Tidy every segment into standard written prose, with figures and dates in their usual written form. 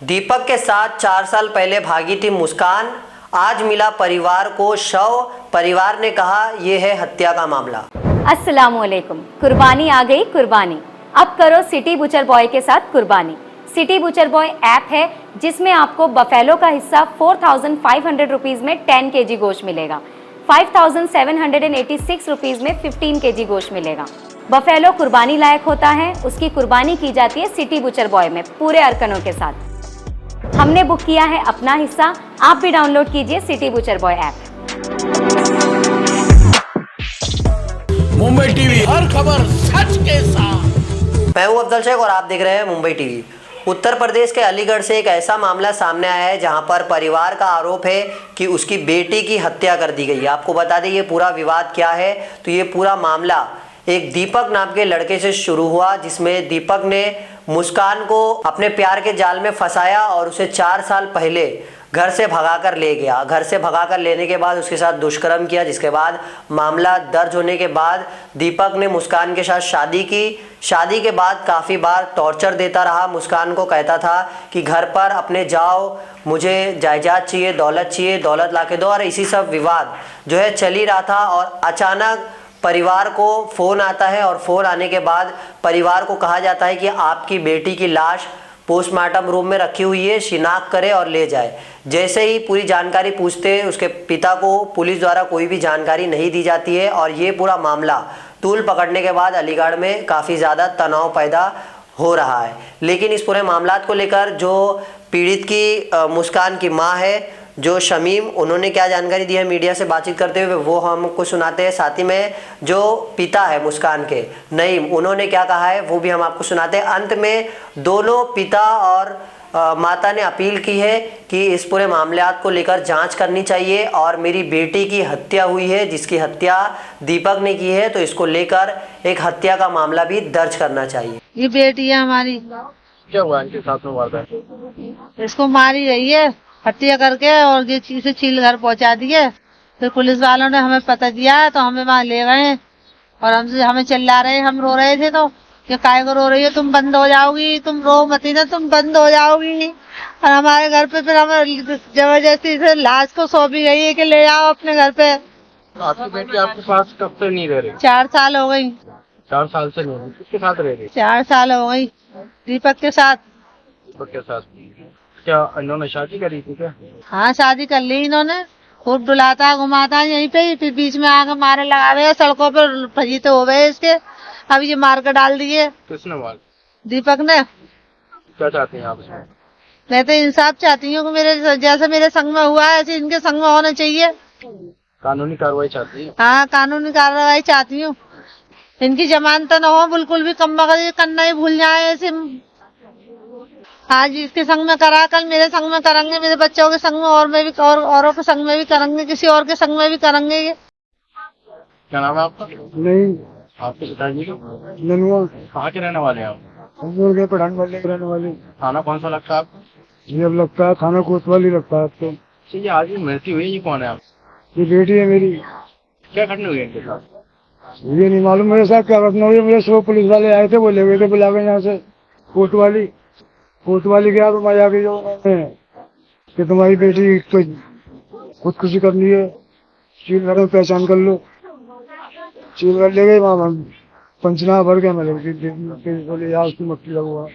दीपक के साथ 4 साल पहले भागी थी मुस्कान। आज मिला परिवार को शव। परिवार ने कहा यह है हत्या का मामला। अस्सलामुअलैकुम। कुर्बानी आ गई कुर्बानी। अब करो सिटी बुचर बॉय के साथ कुर्बानी। सिटी बुचर बॉय ऐप है जिसमें आपको बफेलो का हिस्सा 4500 रुपीज में 10 kg गोश्त मिलेगा। 5786 रुपीज में 15 kg गोश्त मिलेगा। बफेलो कुर्बानी लायक होता है, उसकी कुर्बानी की जाती है सिटी बुचर बॉय में पूरे अरकनों के साथ। हमने बुक किया है अपना हिस्सा, आप भी डाउनलोड कीजिए city butcher boy app. Mumbai TV, हर खबर सच के साथ। मैं हूं अफजल शेख और आप देख रहे हैं मुंबई टीवी। उत्तर प्रदेश के अलीगढ़ से एक ऐसा मामला सामने आया है जहां पर परिवार का आरोप है कि उसकी बेटी की हत्या कर दी गई है। आपको बता दें ये पूरा विवाद क्या है। तो ये पूरा मामला एक दीपक नाम के लड़के से शुरू हुआ, जिसमें दीपक ने मुस्कान को अपने प्यार के जाल में फंसाया और उसे 4 साल पहले घर से भगाकर ले गया। घर से भगाकर लेने के बाद उसके साथ दुष्कर्म किया, जिसके बाद मामला दर्ज होने के बाद दीपक ने मुस्कान के साथ शादी की। शादी के बाद काफ़ी बार टॉर्चर देता रहा। मुस्कान को कहता था कि घर पर अपने जाओ, मुझे जायदाद चाहिए, दौलत चाहिए, दौलत ला के दो। और इसी सब विवाद जो है चल ही रहा था और अचानक परिवार को फ़ोन आता है और फ़ोन आने के बाद परिवार को कहा जाता है कि आपकी बेटी की लाश पोस्टमार्टम रूम में रखी हुई है, शिनाख्त करे और ले जाए। जैसे ही पूरी जानकारी पूछते उसके पिता को पुलिस द्वारा कोई भी जानकारी नहीं दी जाती है और ये पूरा मामला तूल पकड़ने के बाद अलीगढ़ में काफ़ी ज़्यादा तनाव पैदा हो रहा है। लेकिन इस पूरे मामलात को लेकर जो पीड़ित की मुस्कान की माँ है जो शमीम, उन्होंने क्या जानकारी दी है मीडिया से बातचीत करते हुए वो हमको सुनाते हैं। साथ ही में जो पिता है मुस्कान के, नईम, उन्होंने क्या कहा है वो भी हम आपको सुनाते हैं। अंत में दोनों पिता और माता ने अपील की है कि इस पूरे मामलात को लेकर जांच करनी चाहिए और मेरी बेटी की हत्या हुई है जिसकी हत्या दीपक ने की है, तो इसको लेकर एक हत्या का मामला भी दर्ज करना चाहिए। ये बेटी है हमारी। क्या हुआ इनके साथ में वारदात? इसको मारी गई है हत्या करके और ये चीज छील घर पहुंचा दिए। फिर पुलिस वालों ने हमें पता दिया तो हमें वहाँ ले गए और हमसे हमें चिल्ला रहे, हम रो रहे थे तो कि काय को रो रही हो, तुम बंद हो जाओगी, तुम रो मत ना, तुम बंद हो जाओगी। और हमारे घर पे फिर हमें जबरदस्ती से लाश को सौंपी गई है कि ले जाओ अपने घर पे। आपकी बेटी आपके पास कब से नहीं रह रही? 4 साल हो गई। 4 साल से नहीं, किसके साथ रह रही? 4 साल हो गई दीपक के साथ। दीपक के साथ? क्या इन्होंने शादी करी थी क्या? हाँ, शादी कर ली इन्होंने। खूब डुलाता घुमाता यहीं पे ही, फिर बीच में आके मारे लगा रहे, सड़कों पर फजीते हो गए इसके। अब ये मार कर डाल दिए। किसने मार? दीपक ने। क्या चाहते हैं आप इसमें? मैं तो इंसाफ चाहती हूँ कि मेरे जैसे मेरे संग में हुआ है ऐसे इनके संग में होना चाहिए। कानूनी कार्रवाई चाहती है? हाँ, कानूनी कार्रवाई चाहती हूँ। इनकी जमानत न हो, बिल्कुल भी कम वक्त करना ही भूल जाए ऐसे। आज इसके संग में करा, कल मेरे संग में करेंगे, मेरे बच्चों के संग में और मैं भी और औरों के संग में भी करेंगे, किसी और के संग में भी करेंगे। ये क्या नाम है आपका? नहीं, आपके पिताजी का? ननुआ कहाँ के रहने वाले हैं आप? हम लोग के पठान वाले के रहने वाले। थाना कौन सा लगता है आपको? ये अब लगता है थाना कोतवाली लगता है आपको। अच्छा, ये आज भी मृत्यु हुई, ये कौन है आप? ये बेटी है मेरी। क्या घटना हुई इनके साथ? ये नहीं मालूम मेरे साथ क्या घटना हुई। मुझे सुबह पुलिस वाले आए थे, वो ले गए थे बुला के यहाँ से कोतवाली गया तो मैं आके जो कि तुम्हारी बेटी तो खुदकुशी करनी है, चील घर में पहचान कर लो। चील घर ले गए, वहाँ पंचनामा भर के मैं बोले यार उसकी मट्टी लगवा।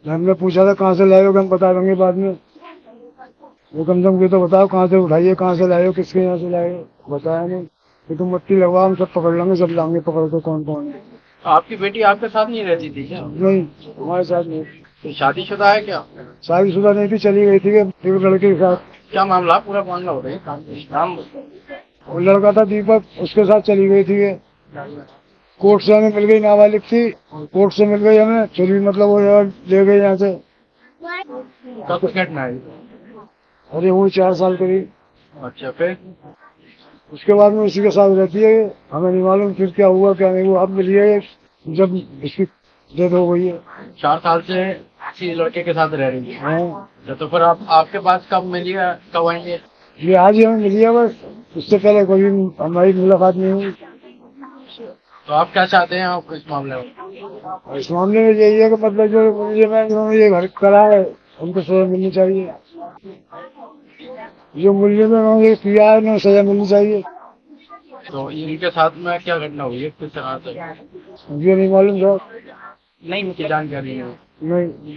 हमने पूछा था कहाँ से लाए हो, हम बता देंगे बाद में। वो कम से कम ये तो बताओ कहाँ से उठाइए, कहाँ से लाए हो, किसके यहाँ से लाए हो। बताया नहीं कि तुम मट्टी लगवा, हम सब पकड़ लेंगे, सब लाएंगे पकड़ के कौन कौन है। आपकी बेटी आपके साथ नहीं रहती थी क्या? नहीं, हमारे साथ नहीं। तो शादीशुदा है क्या? शादीशुदा नहीं थी, चली गई थी एक लड़के के साथ। क्या मामला? पूरा मामला हो रहा है, नाम? वो लड़का था दीपक, उसके साथ चली गई थी। कोर्ट से हमें मिल गई, नाबालिग थी, कोर्ट से मिल गई हमें, फिर भी मतलब वो ले गए यहाँ से। कब घटना है? अरे वो 4 साल करीब। अच्छा, फिर उसके बाद में उसी के साथ रहती है। हमें नहीं मालूम फिर क्या हुआ क्या नहीं हुआ। अब मिली है जब इसकी डेथ हो गई है। 4 साल से किसी लड़के के साथ रह रही है। हाँ, तो फिर आप आपके पास कब मिली है, कब आएंगे? ये आज ही हमें मिली है बस, उससे पहले कोई हमारी मुलाकात नहीं हुई। तो आप क्या चाहते हैं आप इस मामले में? इस मामले में यही है कि मतलब जो इन्होंने ये घर करा है उनको सजा मिलनी चाहिए। जो मूल्य में उन्होंने किया है उन्हें सजा मिलनी चाहिए। तो इनके साथ में क्या घटना हुई है, किस तरह से? मुझे नहीं मालूम सर। नहीं, मुझे जानकारी है। नहीं।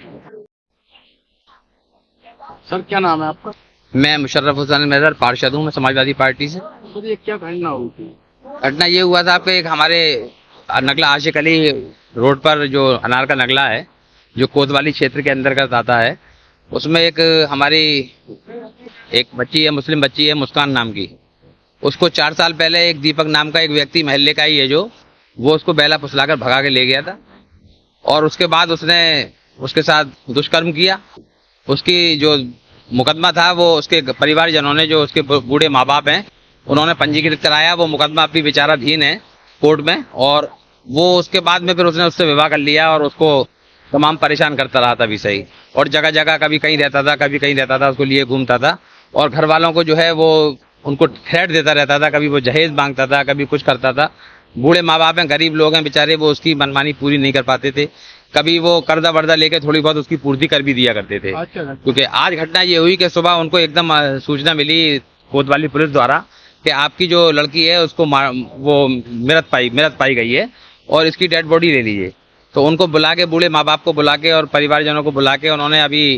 सर क्या नाम है आपका? मैं मुशर्रफ हुसैन मेजर पार्षद हूँ, मैं समाजवादी पार्टी से। सर ये क्या घटना हुई थी? घटना ये हुआ था आपके एक हमारे नगला आशिक अली रोड पर जो अनार का नगला है, जो कोतवाली क्षेत्र के अंतर्गत आता है, उसमें एक हमारी एक बच्ची है, मुस्लिम बच्ची है मुस्कान नाम की। उसको 4 साल पहले एक दीपक नाम का एक व्यक्ति महल्ले का ही है जो वो उसको बैला फुसलाकर भगा के ले गया था और उसके बाद उसने उसके साथ दुष्कर्म किया। उसकी जो मुकदमा था वो उसके परिवारजनों ने, जो उसके बूढ़े माँ बाप हैं, उन्होंने पंजीकृत कराया। वो मुकदमा अभी विचाराधीन है कोर्ट में और वो उसके बाद में फिर उसने उससे विवाह कर लिया और उसको तमाम परेशान करता रहा था भी सही। और जगह जगह कभी कहीं रहता था, कभी कहीं रहता था, उसको लिए घूमता था और घर वालों को जो है वो उनको थ्रेट देता रहता था। कभी वो जहेज मांगता था, कभी कुछ करता था। बूढ़े माँ बाप हैं, गरीब लोग हैं बेचारे, वो उसकी मनमानी पूरी नहीं कर पाते थे। कभी वो कर्जा वर्जा लेके थोड़ी बहुत उसकी पूर्ति कर भी दिया करते थे। क्योंकि आज घटना ये हुई कि सुबह उनको एकदम सूचना मिली कोतवाली पुलिस द्वारा कि आपकी जो लड़की है उसको वो मृत पाई गई है और इसकी डेड बॉडी ले लीजिए। तो उनको बुला के, बूढ़े माँ बाप को बुला के और परिवारजनों को बुला के उन्होंने अभी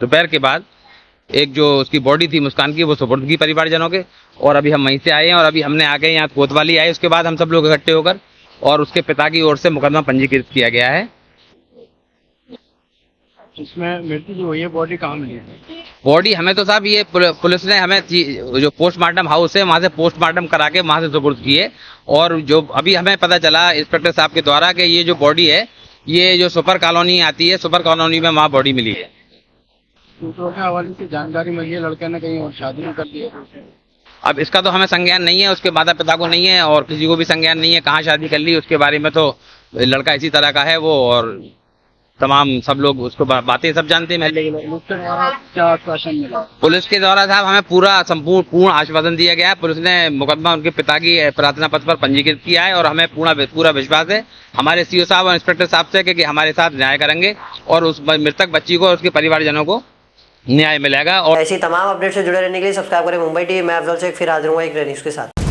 दोपहर के बाद एक जो उसकी बॉडी थी मुस्कान की वो सुपुर्द की परिवारजनों के। और अभी हम वहीं से आए हैं और अभी हमने आके यहाँ कोतवाली आए। उसके बाद हम सब लोग इकट्ठे होकर और उसके पिता की ओर से मुकदमा पंजीकृत किया गया है। इसमें मृत्यु जो हुई है, बॉडी कहाँ मिली है? बॉडी हमें तो साहब ये पुलिस ने हमें जो पोस्टमार्टम हाउस है वहाँ से पोस्टमार्टम करा के वहाँ से सुपुर्द की है। और जो अभी हमें पता चला इंस्पेक्टर साहब के द्वारा कि ये जो बॉडी है ये जो सुपर कॉलोनी आती है, सुपर कॉलोनी में वहाँ बॉडी मिली है। सूत्रों के हवाले से जानकारी मिली है लड़के ने कहीं और शादी नहीं कर ली है। अब इसका तो हमें संज्ञान नहीं है, उसके माता पिता को नहीं है और किसी को भी संज्ञान नहीं है कहाँ शादी कर ली उसके बारे में। तो लड़का इसी तरह का है वो और तमाम सब लोग उसको बातें सब जानते हैं महल्ले के लोग। क्या आश्वासन मिला? पुलिस के द्वारा साहब हमें पूरा पूर्ण आश्वासन दिया गया है। पुलिस ने मुकदमा उनके पिता की प्रार्थना पत्र पर पंजीकृत किया है और हमें पूरा विश्वास है हमारे सीओ साहब और इंस्पेक्टर साहब से कि हमारे साथ न्याय करेंगे और उस मृतक बच्ची को और उसके परिवारजनों को न्याय मिलेगा। और ऐसी तमाम अपडेट से जुड़े रहने के लिए सब्सक्राइब करें मुंबई टीवी। मैं अफजल शेख फिर हाजिर हूँ एक न्यूज़ के साथ।